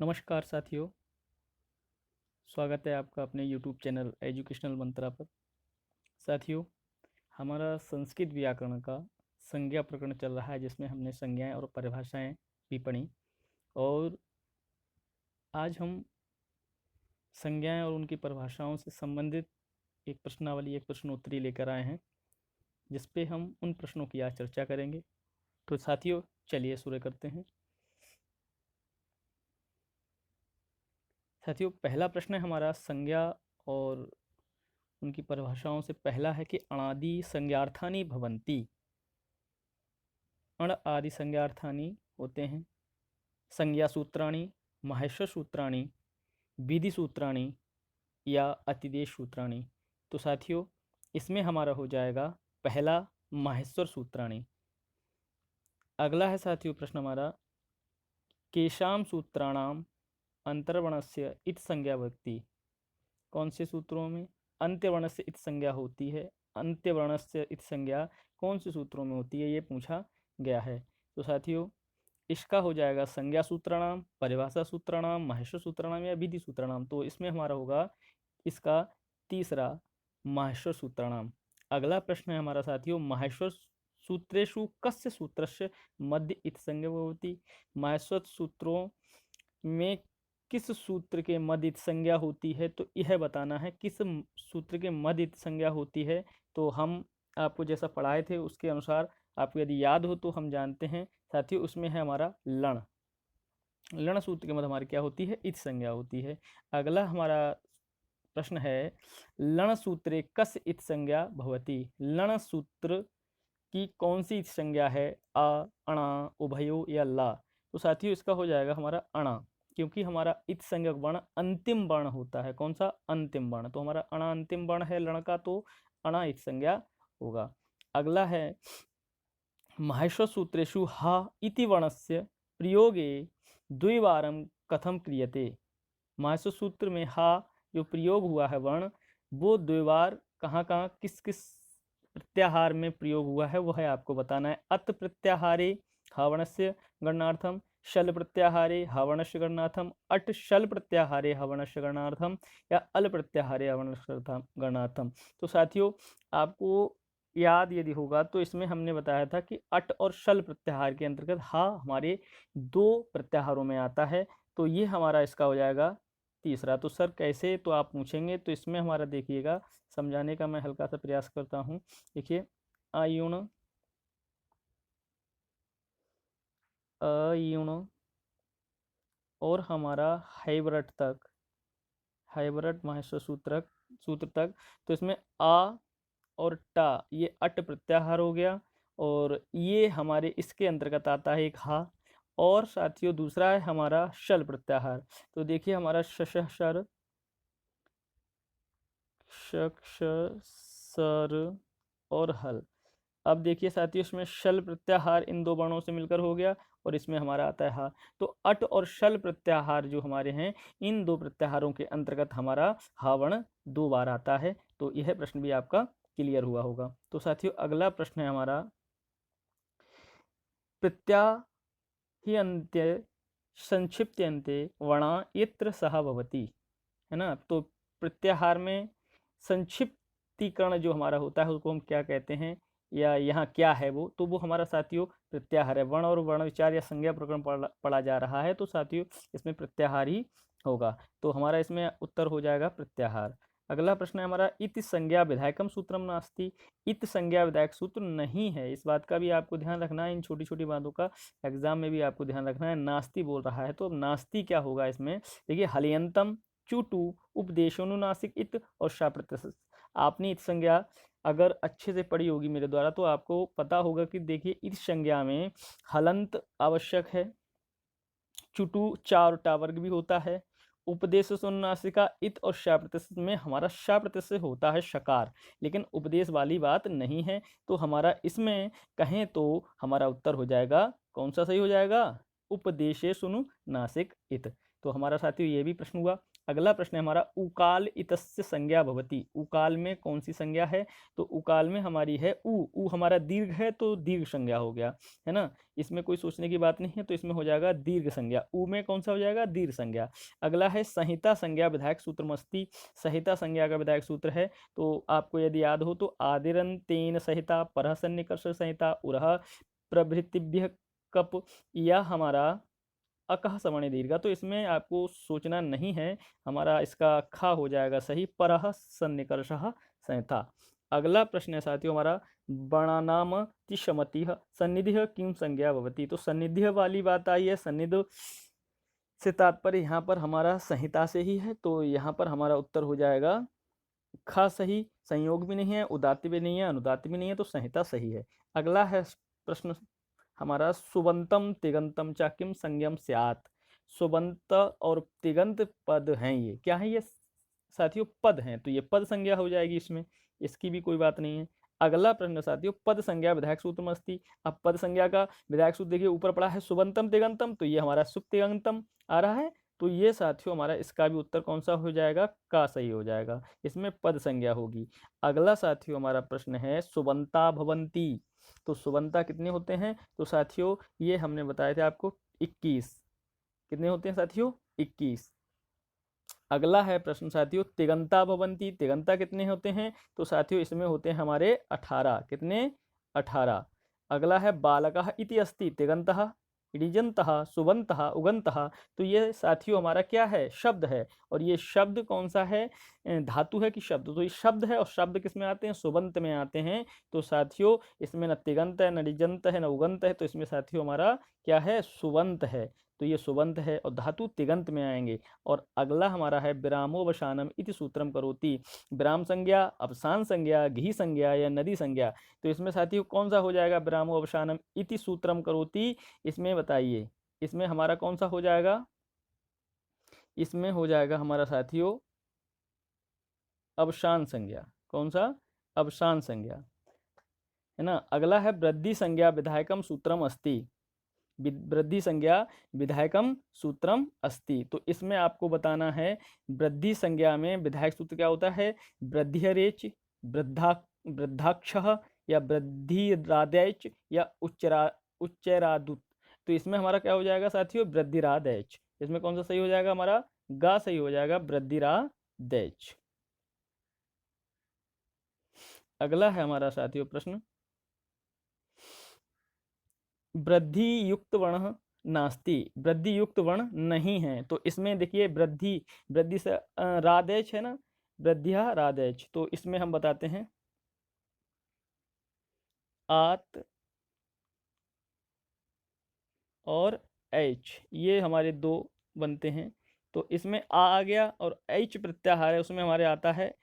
नमस्कार साथियों, स्वागत है आपका अपने YouTube चैनल एजुकेशनल मंत्रा पर। साथियों, हमारा संस्कृत व्याकरण का संज्ञा प्रकरण चल रहा है, जिसमें हमने संज्ञाएं और परिभाषाएं भी पढ़ी। और आज हम संज्ञाएं और उनकी परिभाषाओं से संबंधित एक प्रश्नावली, एक प्रश्नोत्तरी लेकर आए हैं, जिस पे हम उन प्रश्नों की आज चर्चा करेंगे। तो साथियों, चलिए शुरू करते हैं। साथियों, पहला प्रश्न है हमारा संज्ञा और उनकी परिभाषाओं से। पहला है कि अणादि संज्ञार्थानि भवन्ति। अण आदि संज्ञार्थानि होते हैं संज्ञा सूत्राणि, माहेश्वर सूत्राणि, विधि सूत्राणि या अतिदेश सूत्राणि। तो साथियों, इसमें हमारा हो जाएगा पहला माहेश्वर सूत्राणि। अगला है साथियों प्रश्न हमारा, केशाम सूत्राणाम अंतर्वर्णस्य इत संज्ञा भवति। कौन से सूत्रों में अंत्यवर्ण से इत संज्ञा होती है? अंत्यवर्ण से इत संज्ञा कौन से सूत्रों में होती है, ये पूछा गया है। तो साथियों, इसका हो जाएगा संज्ञा सूत्राणाम, परिभाषा सूत्राणाम, माहेश्वर सूत्राणाम या विधि सूत्राणाम। तो इसमें हमारा होगा इसका तीसरा माहेश्वर सूत्राणाम। अगला प्रश्न है हमारा साथियों, माहेश्वर सूत्रेषु कस्य सूत्रस्य मध्य इत संज्ञा भवति। माहेश्वर सूत्रों में किस सूत्र के मध्य इत संज्ञा होती है? तो यह बताना है किस सूत्र के मध्य इत संज्ञा होती है। तो हम आपको जैसा पढ़ाए थे उसके अनुसार आपको यदि याद हो तो हम जानते हैं साथियों, उसमें है हमारा लण। लण सूत्र के मध्य हमारी क्या होती है? इत संज्ञा होती है। अगला हमारा प्रश्न है, लण सूत्रे कस्य इत संज्ञा भवति। लण सूत्र की कौन सी इत संज्ञा है? अ, अणा, उभयो या ला। तो साथियों, इसका हो जाएगा हमारा अणा, क्योंकि हमारा इत संज्ञक वर्ण अंतिम वर्ण होता है। कौन सा? अंतिम वर्ण। तो हमारा अणा अंतिम वर्ण है लण का, तो अणा इत संज्ञा होगा। अगला है, माहेश्वर सूत्रेषु हा इति वर्णस्य प्रयोगे द्विवारं कथम क्रियते। माहेश्वर सूत्र में हा जो प्रयोग हुआ है वर्ण, वो द्विवार कहाँ कहाँ किस किस प्रत्याहार में प्रयोग हुआ है, वो है आपको बताना है। अत प्रत्याहारे हा वर्णस्य गणनार्थम, शल प्रत्याहारे हा वर्णस्य गणनार्थम, अट शल प्रत्याहारे हा वर्णस्य गणनार्थम या अल प्रत्याहारे हा वर्णस्य गणनार्थम। तो साथियों, आपको याद यदि होगा तो इसमें हमने बताया था कि अट और शल प्रत्याहार के अंतर्गत हा हमारे दो प्रत्याहारों में आता है। तो ये हमारा इसका हो जाएगा तीसरा। तो सर कैसे, तो आप पूछेंगे, तो इसमें हमारा देखिएगा समझाने का मैं हल्का सा प्रयास करता हूँ। देखिए, अयुण, अयुण और हमारा हाइब्रिड तक, हाइब्रिड माहेश्वर सूत्र तक। तो इसमें आ और टा ये अट प्रत्याहार हो गया, और ये हमारे इसके अंतर्गत आता है एक हा। और साथियों दूसरा है हमारा शल प्रत्याहार। तो देखिए हमारा शश शर, शक्ष सर और हल। अब देखिए साथियों, इसमें शल प्रत्याहार इन दो वर्णों से मिलकर हो गया, और इसमें हमारा आता है हा। तो अट और शल प्रत्याहार जो हमारे हैं, इन दो प्रत्याहारों के अंतर्गत हमारा हा वर्ण दो बार आता है। तो यह प्रश्न भी आपका क्लियर हुआ होगा। तो साथियों, अगला प्रश्न है हमारा, प्रत्याह्यन्ते संक्षिप्त्यन्ते वर्णा यत्र सह भवति, है ना। तो प्रत्याहार में संक्षिप्तीकरण जो हमारा होता है उसको हम क्या कहते हैं, या यहाँ क्या है वो? तो वो हमारा साथियों प्रत्याहार है। वर्ण और वर्ण विचार या संज्ञा प्रकरण पढ़ा जा रहा है, तो साथियों इसमें प्रत्याहार ही होगा। तो हमारा इसमें उत्तर हो जाएगा प्रत्याहार। अगला प्रश्न है हमारा, इति संज्ञा विधायकम सूत्रम नास्ति। इत संज्ञा विधायक सूत्र नहीं है, इस बात का भी आपको ध्यान रखना है। इन छोटी छोटी बातों का एग्जाम में भी आपको ध्यान रखना है। नास्ति बोल रहा है, तो अब नास्ति क्या होगा इसमें? देखिए, हलियंतम, चुटू, उपदेशोनुनासिक इत और शाप्रत्यय। आपने इत संज्ञा अगर अच्छे से पढ़ी होगी मेरे द्वारा, तो आपको पता होगा कि देखिए इस संज्ञा में हलंत आवश्यक है, चुटू चार टा वर्ग भी होता है, उपदेश अनुनासिका इत और शा प्रत्यय में हमारा शा प्रत्यय होता है शकार, लेकिन उपदेश वाली बात नहीं है। तो हमारा इसमें कहें तो हमारा उत्तर हो जाएगा, कौन सा सही हो जाएगा? उपदेशे सुनु नासिक इत। तो हमारा साथियों ये भी प्रश्न हुआ। अगला प्रश्न है हमारा उकाल इतस्य संज्ञा भवति। उकाल में कौन सी संज्ञा है? तो उकाल में हमारी है उ हमारा दीर्घ है तो दीर्घ संज्ञा हो गया, है ना। इसमें कोई सोचने की बात नहीं है, तो इसमें हो जाएगा दीर्घ संज्ञा। उ में कौन सा हो जाएगा? दीर्घ संज्ञा। अगला है संहिता संज्ञा विधायक सूत्र मस्ती। संहिता संज्ञा का विधायक सूत्र है, तो आपको यदि याद हो तो आदिरंतेन संहिता, परः सन्निकर्ष संहिता, उरः प्रभृतिभ्यः कप, या हमारा अकह सवर्ण दीर्घ। तो इसमें आपको सोचना नहीं है, हमारा इसका खा हो जाएगा सही, परः सन्निकर्षः संहिता। अगला प्रश्न है साथियों हमारा वर्णानाम तिशमतिः सन्निधिः किम संज्ञा भवति। तो सन्निधि वाली बात आई है, सन्निध से तात्पर्य यहाँ पर हमारा संहिता से ही है, तो यहाँ पर हमारा उत्तर हो जाएगा खा सही। संयोग भी नहीं है, उदात्त भी नहीं है, अनुदात्त भी नहीं है, तो संहिता सही है। अगला है प्रश्न हमारा सुबंतम तिगंतम चा किम संज्ञम स्यात्। सुबंत और तिगंत पद हैं, ये क्या है? ये साथियों पद हैं, तो ये पद संज्ञा हो जाएगी इसमें, इसकी भी कोई बात नहीं है। अगला प्रश्न साथियों पद संज्ञा विधायक सूत्र मस्ती। अब पद संज्ञा का विधायक सूत्र देखिए, ऊपर पड़ा है सुबंतम तिगंतम, तो ये हमारा सुप तिगंतम आ रहा है, तो ये साथियों हमारा इसका भी उत्तर कौन सा हो जाएगा? का सही हो जाएगा, इसमें पद संज्ञा होगी। अगला साथियों हमारा प्रश्न है सुबंता भवंती। तो सुबंता कितने होते हैं? तो साथियों ये हमने बताया था आपको 21। कितने होते हैं साथियों? 21। अगला है प्रश्न साथियों तिगंता भवंती। तिगंता कितने होते हैं? तो साथियों इसमें होते हैं हमारे 18। कितने? 18। अगला है बालकः इति अस्ति तिगंतः इडिजंतः सुबंतः उगंतः। तो ये साथियों हमारा क्या है? शब्द है, और ये शब्द कौन सा है? धातु है कि शब्द? तो ये शब्द है, और शब्द किस में आते हैं? सुबंत में आते हैं। तो साथियों इसमें न तिगंत है, न डिजंत है, न उगंत है, तो इसमें साथियों हमारा क्या है? सुबंत है, तो ये सुबंत है, और धातु तिगंत में आएंगे। और अगला हमारा है विरामोवसानम इति सूत्रम करोति। विराम संज्ञा, अवसान संज्ञा, घी संज्ञा या नदी संज्ञा, तो इसमें साथियों कौन सा हो जाएगा? विरामोवसानम इति सूत्रम करोति। इसमें बताइए, इसमें हमारा कौन सा हो जाएगा? इसमें हो जाएगा हमारा साथियों अवसान संज्ञा। कौन सा? अवसान संज्ञा, है ना। अगला है वृद्धि संज्ञा विधायकम सूत्रम अस्ति। वृद्धि संज्ञा विधायकम सूत्रम अस्ति, तो इसमें आपको बताना है वृद्धि संज्ञा में विधायक सूत्र क्या होता है? वृद्धिरेच, वृद्धाक्षः, या वृद्धिरादैच, या उच्चैरादुत। तो इसमें हमारा क्या हो जाएगा साथियों? वृद्धिरादैच। इसमें कौन सा सही हो जाएगा? हमारा गा सही हो जाएगा, वृद्धिरादैच। अगला है हमारा साथियों प्रश्न वृद्धि युक्त वर्ण नास्ति। वृद्धि युक्त वर्ण नहीं है, तो इसमें देखिए वृद्धि, वृद्धि से रादेच है ना, वृद्धिया रादेच, तो इसमें हम बताते हैं आत और एच, ये हमारे दो बनते हैं। तो इसमें आ गया, और एच प्रत्याहार है, उसमें हमारे आता है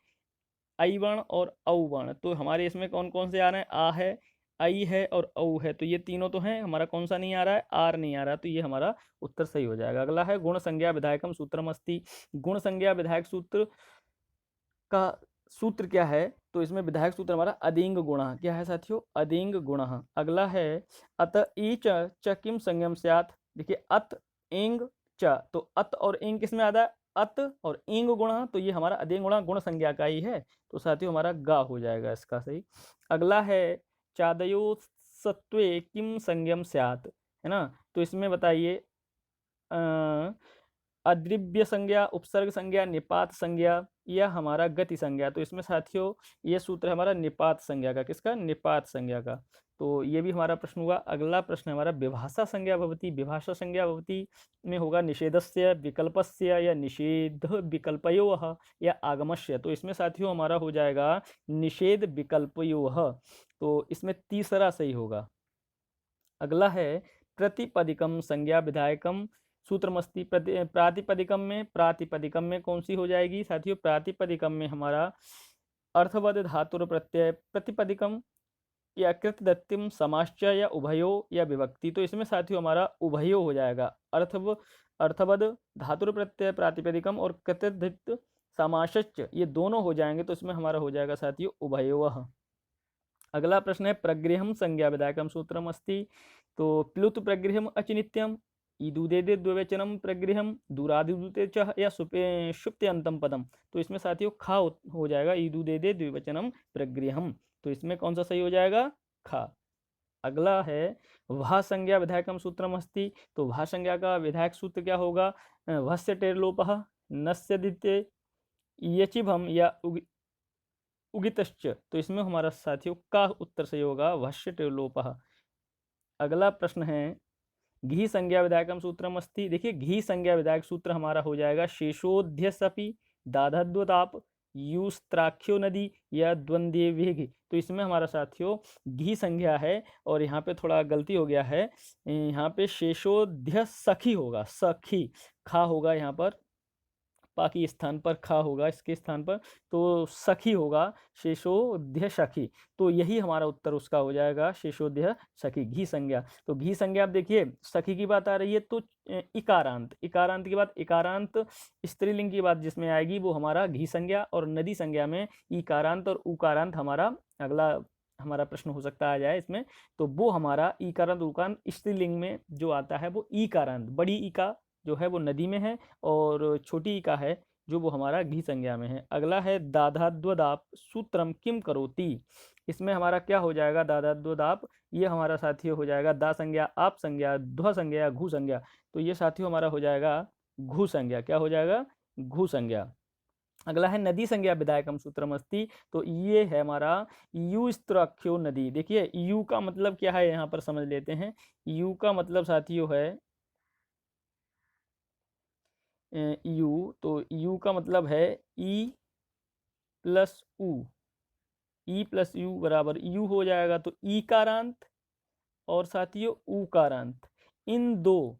आई वर्ण और औ वर्ण। तो हमारे इसमें कौन कौन से आ रहे हैं? आ है, आई है और औ है, तो ये तीनों तो हैं। हमारा कौन सा नहीं आ रहा है? आर नहीं आ रहा, तो ये हमारा उत्तर सही हो जाएगा। अगला है गुण संज्ञा विधायकम सूत्रम अस्ति। गुण संज्ञा विधायक सूत्र का सूत्र क्या है? तो इसमें विधायक सूत्र हमारा अदिंग गुण क्या है साथियों? अदिंग गुण। अगला है अत ई च किम संज्ञम स्यात्। देखिए अत इंग च, तो अत और इंग किसमें आता है? अत और इंग गुण, तो ये हमारा अदिंग गुण गुण संज्ञा का ही है, तो साथियों हमारा गा हो जाएगा इसका सही। अगला है चादयो सत्वे किम संज्ञम स्यात्, है ना। तो इसमें बताइए अद्रिव्य संज्ञा, उपसर्ग संज्ञा, निपात संज्ञा, या हमारा गति संज्ञा। तो इसमें साथियों ये सूत्र है हमारा निपात संज्ञा का। किसका? निपात संज्ञा का। तो ये भी हमारा प्रश्न हुआ। अगला प्रश्न हमारा विभाषा संज्ञा भवति। विभाषा संज्ञा भवति में होगा निषेधस्य, विकल्पस्य, या निषेध विकल्पयोः, या आगमस्य। तो इसमें साथियों हमारा हो जाएगा निषेध विकल्पयोः, तो इसमें तीसरा सही होगा। अगला है प्रतिपदिकम संज्ञा विधायकम सूत्रमस्ति। प्रातिपदिकम में कौन सी हो जाएगी साथियों? प्रातिपदिकम में हमारा अर्थवद धातुर प्रत्यय, प्रतिपदिकम, या कृतदत्तिम, समाश्च, या उभयो, या विभक्ति। तो इसमें साथियों हमारा उभयो हो जाएगा। अर्थवद धातुर प्रत्यय प्रातिपदिकम और कृतदत्त समाश्च, ये दोनों हो जाएंगे, तो इसमें हमारा हो जाएगा साथियों उभयोः। अगला प्रश्न है प्रगृहम संज्ञा विधायकम सूत्रम अस्ति। तो प्लुत प्रगृहम अचिनित्यम, ईदुदेदे द्विवचनम प्रगृहम दूरादिदुते च या शुप्ते अंतम पदम। तो इसमें साथियों खा हो जाएगा, ईदुदेदे द्विवचनम प्रगृहम। तो इसमें कौन सा सही हो जाएगा? खा। अगला है वह संज्ञा विधायकम सूत्रम अस्ति। तो वह संज्ञा का विधायक सूत्र क्या होगा? वस्य टेर्लोपः नस्य दित्ये यचिभम या उगितश्च। तो इसमें हमारा साथियों का उत्तर सही होगा वश्य टेर्लोपः। अगला प्रश्न है घी संज्ञा विधायकम सूत्रम अस्ति। देखिए घी संज्ञा विधायक सूत्र हमारा हो जाएगा शेषोध्यसपि दाधद्वताप यूस्त्राख्यो नदी या द्वंद्वे वेग। तो इसमें हमारा साथियों घी संज्ञा है और यहाँ पे थोड़ा गलती हो गया है, यहाँ पे शेषोध्य सखी होगा, सखी खा होगा, यहाँ पर पा की स्थान पर खा होगा इसके स्थान पर, तो सखी होगा शेषोध्य सखी। तो यही हमारा उत्तर उसका हो जाएगा शेषोध्य सखी, घी संज्ञा। तो घी संज्ञा आप देखिए सखी की बात आ रही है तो इकारांत, इकारांत की बात, इकारांत स्त्रीलिंग की बात जिसमें आएगी वो हमारा घी संज्ञा, और नदी संज्ञा में इकारांत और उकारांत हमारा अगला हमारा प्रश्न हो सकता आ जाए इसमें। तो वो हमारा इकारांत उकारांत स्त्रीलिंग में जो आता है वो इकारांत, बड़ी इका जो है वो नदी में है और छोटी इका है जो वो हमारा घी संज्ञा में है। अगला है दाधाद्वदाप सूत्रम किम करोति। इसमें हमारा क्या हो जाएगा? दाधाद्वदाप, ये हमारा साथियों हो जाएगा दा संज्ञा, आप संज्ञा, ध्व संज्ञा, घु संज्ञा। तो ये साथियों हमारा हो जाएगा घु संज्ञा। क्या हो जाएगा? घु संज्ञा। अगला है नदी संज्ञा विधायकम सूत्रम अस्ति। तो ये है हमारा यू स्त्राख्यो नदी। देखिए यू का मतलब क्या है यहाँ पर समझ लेते हैं। यू का मतलब साथियों है यू, तो यू का मतलब है ई प्लस ऊ, ई प्लस यू बराबर यू हो जाएगा। तो ई कारांत और साथियों ऊ कारांत, इन दो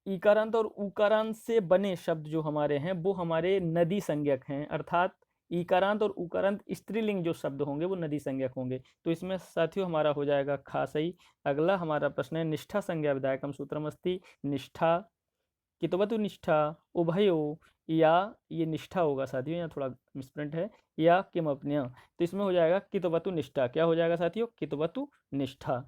इकारांत और उकारांत से बने शब्द जो हमारे हैं वो हमारे नदी संज्ञक हैं, अर्थात इकारांत और उकारांत स्त्रीलिंग जो शब्द होंगे वो नदी संज्ञक होंगे। तो इसमें साथियों हमारा हो जाएगा खा सही। अगला हमारा प्रश्न है निष्ठा संज्ञा विधायकम सूत्रम अस्ति। निष्ठा कितवतु निष्ठा उभयो, या ये निष्ठा होगा साथियों, यहाँ थोड़ा मिसप्रिंट है, या किमपन्य। तो इसमें हो जाएगा कितवतु निष्ठा। क्या हो जाएगा साथियों? कितवतु निष्ठा।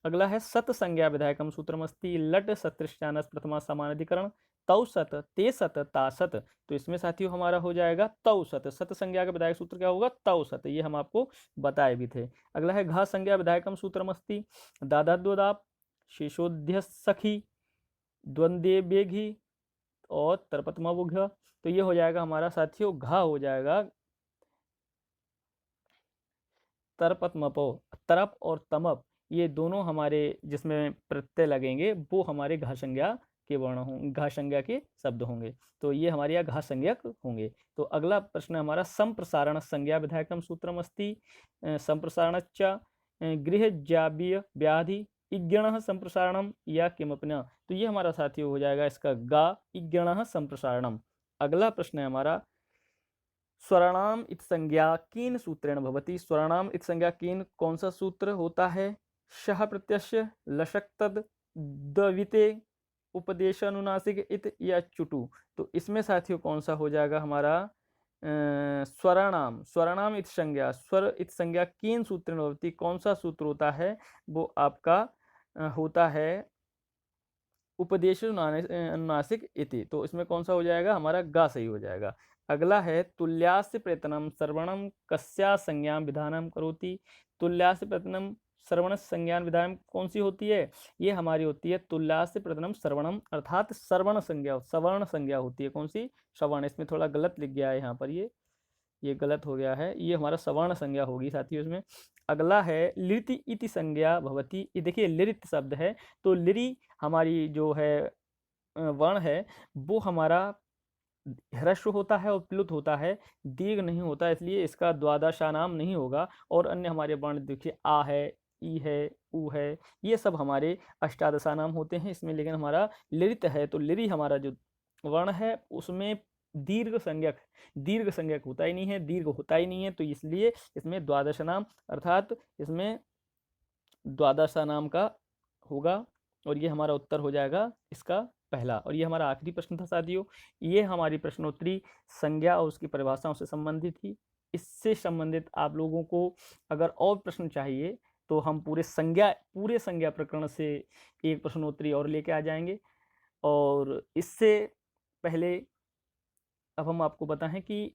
अगला है सत संज्ञा विधायकम सूत्रमस्ति। लट सत्रिष्टानस प्रथमा समानाधिकरण तौ सत ते सत ता सत। तो इसमें साथियों हमारा हो जाएगा तौ सत। सत संज्ञा का विधायक सूत्र क्या होगा? तौ सत। ये हम आपको बताए भी थे। अगला है घ संज्ञा विधायकम सूत्रमस्ति। दादाद्वदाप शेषोध्य सखी द्वंद्वे बेघी और तरपतमबुघ। तो ये हो जाएगा हमारा साथियों घा हो जाएगा तरपतमपो। तरप और तमप ये दोनों हमारे जिसमें प्रत्यय लगेंगे वो हमारे घा संज्ञा के वर्ण होंगे, घा संज्ञा के शब्द होंगे। तो ये हमारे यहाँ घा संज्ञक होंगे। तो अगला प्रश्न हमारा संप्रसारण संज्ञा विधायकम सूत्रम अस्ति। संप्रसारणच्च गृहज्याव्य व्याधि इज्ञण संप्रसारणम या किमपन्य। तो ये हमारा साथियों हो जाएगा इसका गा इज्ञण संप्रसारणम। अगला प्रश्न है हमारा स्वराणाम इत संज्ञा कीन सूत्रेण भवति। स्वराणाम इत संज्ञा कीन कौन सा सूत्र होता है? शह प्रत्यस्य लशक तद द्विते उपदेश अनुनासिक इत या चुटु। तो इसमें साथियों कौन सा हो जाएगा हमारा स्वराणाम। स्वराणाम इत संज्ञा, स्वर इत संज्ञा कीन सूत्रेण भवति, कौन सा सूत्र होता है? वो आपका होता है उपदेश अनुनासिक इति। तो इसमें कौन सा हो जाएगा? हमारा गा सही हो जाएगा। अगला है तुल्यास्य प्रयत्नम श्रवणम कस्या संज्ञान विधानम करोति। तुल्यास्य प्रयत्नम श्रवण संज्ञान विधान कौन सी होती है? ये हमारी होती है तुल्यास्य प्रयत्नम श्रवणम, अर्थात श्रवण संज्ञा, सवर्ण संज्ञा होती है। कौन सी? श्रवण। इसमें थोड़ा गलत लिख गया है यहाँ पर, ये गलत हो गया है, ये हमारा सवर्ण संज्ञा होगी साथियों इसमें। अगला है लिति इति संज्ञा भवति। ये देखिए लिरित शब्द है, तो लिरि हमारी जो है वर्ण है वो हमारा ह्रस्व होता है और प्लुत होता है, दीर्घ नहीं होता, इसलिए इसका द्वादशा नाम नहीं होगा। और अन्य हमारे वर्ण देखिए आ है, ई है, उ है, ये सब हमारे अष्टादशा नाम होते हैं इसमें। लेकिन हमारा लिरित है तो लिरि हमारा जो वर्ण है उसमें दीर्घ संज्ञक होता ही नहीं है, दीर्घ होता ही नहीं है, तो इसलिए इसमें द्वादश नाम अर्थात इसमें द्वादशा नाम का होगा। और ये हमारा उत्तर हो जाएगा इसका पहला। और ये हमारा आखिरी प्रश्न था साथियों। ये हमारी प्रश्नोत्तरी संज्ञा और उसकी परिभाषाओं से संबंधित थी। इससे संबंधित आप लोगों को अगर और प्रश्न चाहिए तो हम पूरे संज्ञा प्रकरण से एक प्रश्नोत्तरी और लेके आ जाएंगे। और इससे पहले अब हम आपको बताएं कि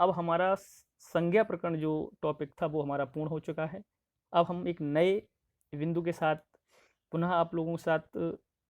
अब हमारा संज्ञा प्रकरण जो टॉपिक था वो हमारा पूर्ण हो चुका है। अब हम एक नए बिंदु के साथ पुनः आप लोगों के साथ